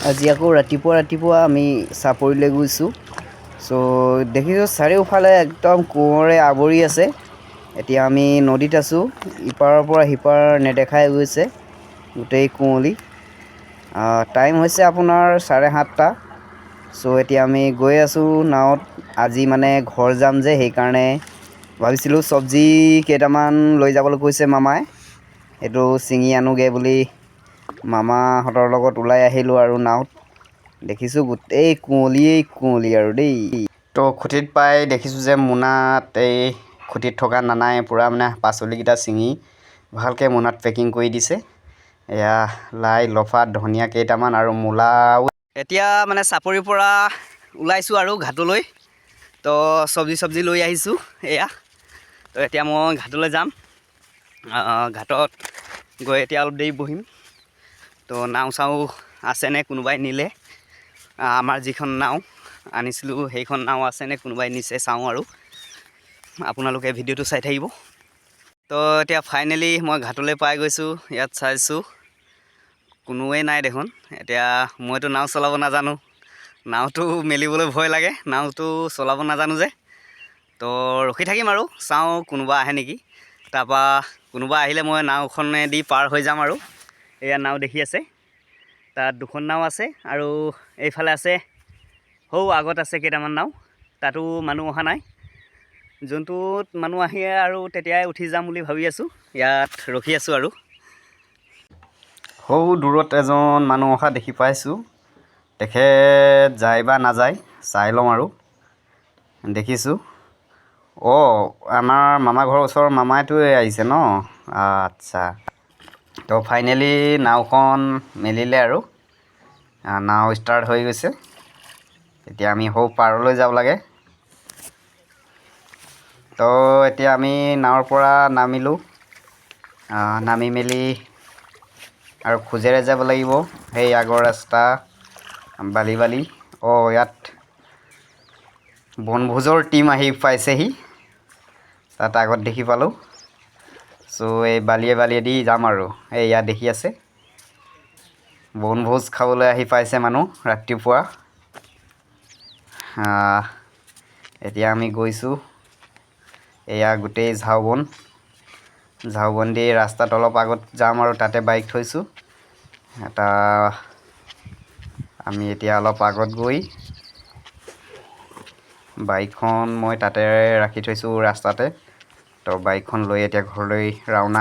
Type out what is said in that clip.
আজি আকৌ ৰাতিপুৱা আমি চাপৰিলৈ গৈছোঁ। দেখিছোঁ চাৰিওফালে একদম কুঁৱৰে আৱৰি আছে। এতিয়া আমি নদীত আছোঁ। ইপাৰৰ পৰা সিপাৰ নেদেখাই গৈছে গোটেই কুঁৱলী। টাইম হৈছে আপোনাৰ 7:30। এতিয়া আমি গৈ আছোঁ নাৱত। আজি মানে ঘৰ যাম যে, সেইকাৰণে ভাবিছিলোঁ চব্জি কেইটামান লৈ যাবলৈ কৈছে মামাই। সেইটো ছিঙি আনোগৈ বুলি মামাহঁতৰ লগত ওলাই আহিলোঁ আৰু নাৱত। দেখিছোঁ গোটেই কুঁৱলী আৰু দেই। খুঁটিত পাই দেখিছোঁ যে মোনাত এই খুঁটিত থকা নানাই পূৰা মানে পাচলিকেইটা ছিঙি ভালকৈ মোনাত পেকিং কৰি দিছে। এয়া লাই লফা ধনিয়া কেইটামান আৰু মূলাও। এতিয়া মানে চাপৰিৰ পৰা ওলাইছোঁ আৰু ঘাটলৈ। চব্জি লৈ আহিছোঁ এয়া। এতিয়া মই ঘাটলৈ যাম। ঘাটত গৈ এতিয়া অলপ দেৰি বহিম। নাও চাও আছেনে, কোনোবাই নিলে। আমাৰ যিখন নাও আনিছিলোঁ সেইখন নাও আছেনে, কোনোবাই নিছে চাওঁ আৰু আপোনালোকে ভিডিঅ'টো চাই থাকিব। এতিয়া ফাইনেলি মই ঘাটলৈ পাই গৈছোঁ। ইয়াত চাইছোঁ কোনোৱে নাই দেখোন। এতিয়া মইতো নাও চলাব নাজানো, নাওটো মেলিবলৈ ভয় লাগে, নাওটো চলাব নাজানো যে। ৰখি থাকিম আৰু চাওঁ কোনোবা আহে নেকি। তাৰপৰা কোনোবা আহিলে মই নাওখনেদি পাৰ হৈ যাম আৰু। এয়া নাও দেখি আছে, তাত দুখন নাও আছে আৰু এইফালে আছে আগত আছে কেইটামান নাও। তাতো মানুহ অহা নাই। যোনটোত মানুহ আহে আৰু তেতিয়াই উঠি যাম বুলি ভাবি আছোঁ। ইয়াত ৰখি আছোঁ আৰু। দূৰত এজন মানুহ অহা দেখি পাইছোঁ। তেখেত যায় বা নাযায় চাই লওঁ আৰু। দেখিছোঁ আমাৰ মামা ঘৰৰ ওচৰৰ মামাইটোৱে আহিছে ন। আচ্ছা। ফাইনেলি নাওখন মেলিলে আৰু নাও ষ্টাৰ্ট হৈ গৈছে। এতিয়া আমি পাৰলৈ যাব লাগে। এতিয়া আমি নাৱৰ পৰা নামিলোঁ। নামি মেলি আৰু খোজেৰে যাব লাগিব। সেই আগৰ ৰাস্তা বালি ইয়াত বনভোজৰ টীম আহি পাইছেহি। তাত আগত দেখি পালোঁ। এই বালিয়েদি যাম আৰু। ইয়াত দেখি আছে বনভোজ খাবলৈ আহি পাইছে মানুহ ৰাতিপুৱা। এতিয়া আমি গৈছোঁ। এয়া গোটেই ঝাউবন দি ৰাস্তাত অলপ আগত যাম আৰু তাতে বাইক থৈছোঁ। আমি এতিয়া অলপ আগত গৈ বাইকখন মই তাতে ৰাখি থৈছোঁ ৰাস্তাতে। বাইকখন লৈ এতিয়া ঘৰলৈ ৰাওনা